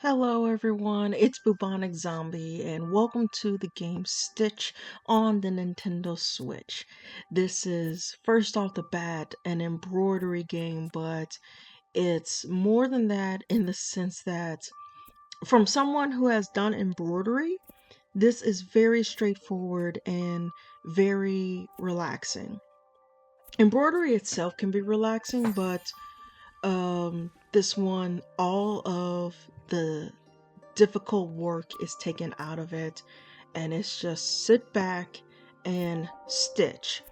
Hello everyone, it's BubonicZombie and welcome to the game Stitch on the Nintendo Switch. This is, first off the bat, an embroidery game, but it's more than that in the sense that from someone who has done embroidery, this is very straightforward and very relaxing. Embroidery itself can be relaxing, but this one, all of the difficult work is taken out of it, and it's just sit back and stitch.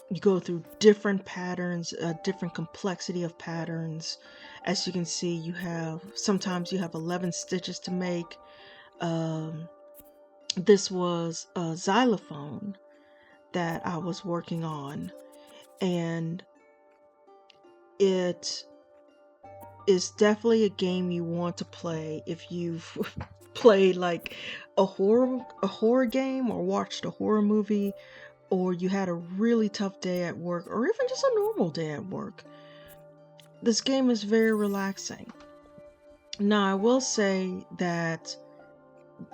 You go through different patterns, a different complexity of patterns. As you can see, sometimes you have 11 stitches to make. This was a xylophone that I was working on, and it is definitely a game you want to play if you've played like a horror game or watched a horror movie, or you had a really tough day at work, or even just a normal day at work. This game is very relaxing. Now, I will say that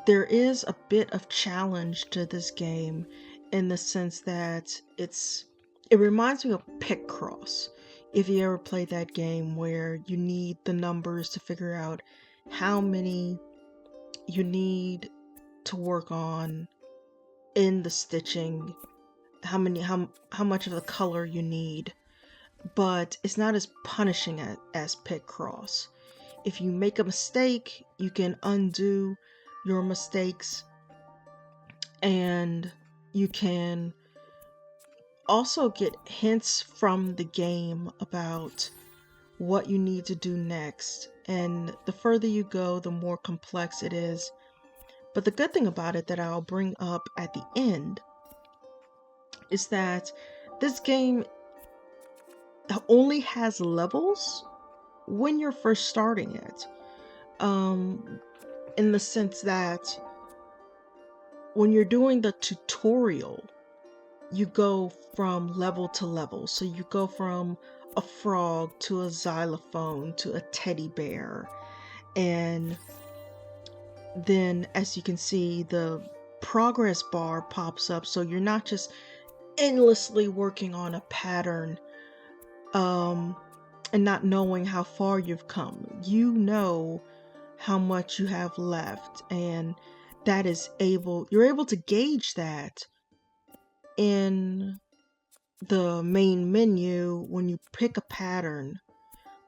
there is a bit of challenge to this game in the sense that it reminds me of Picross. If you ever played that game where you need the numbers to figure out how many you need to work on in the stitching, how much of the color you need, but it's not as punishing as Picross. If you make a mistake, you can undo your mistakes, and you can also get hints from the game about what you need to do next. And the further you go, the more complex it is. But the good thing about it that I'll bring up at the end is that this game only has levels when you're first starting it. In the sense that when you're doing the tutorial, you go from level to level. So you go from a frog to a xylophone to a teddy bear. And then, as you can see, the progress bar pops up. So you're not just endlessly working on a pattern and not knowing how far you've come. You know how much you have left, and you're able to gauge that in the main menu when you pick a pattern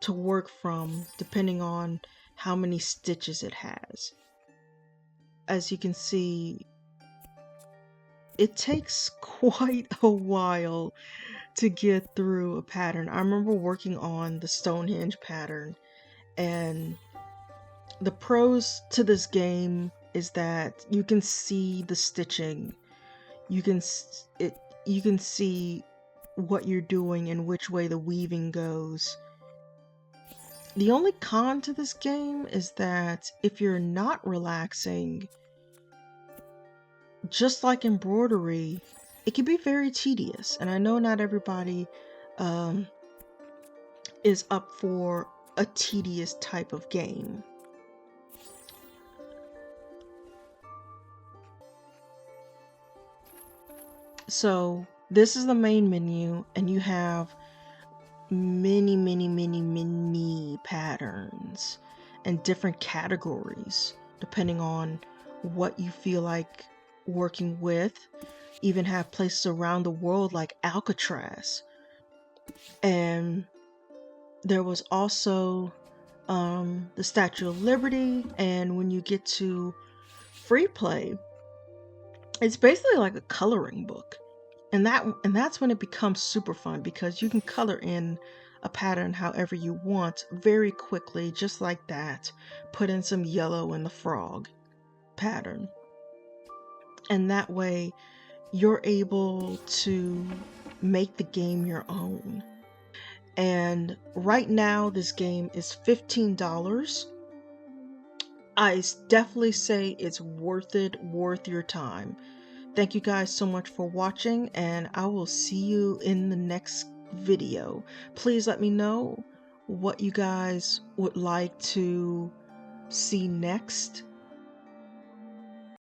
to work from, depending on how many stitches it has. As you can see, it takes quite a while to get through a pattern. I remember working on the Stonehenge pattern, and the pros to this game is that you can see the stitching. You can see what you're doing and which way the weaving goes. The only con to this game is that if you're not relaxing, just like embroidery, it can be very tedious. And I know not everybody is up for a tedious type of game. So this is the main menu, and you have many patterns and different categories depending on what you feel like working with. Even have places around the world like Alcatraz. And there was also the Statue of Liberty, and when you get to free play, it's basically like a coloring book. And that's when it becomes super fun, because you can color in a pattern however you want very quickly, just like that. Put in some yellow in the frog pattern, and that way you're able to make the game your own. And right now this game is $15. I definitely say it's worth it, worth your time. Thank you guys so much for watching, and I will see you in the next video. Please let me know what you guys would like to see next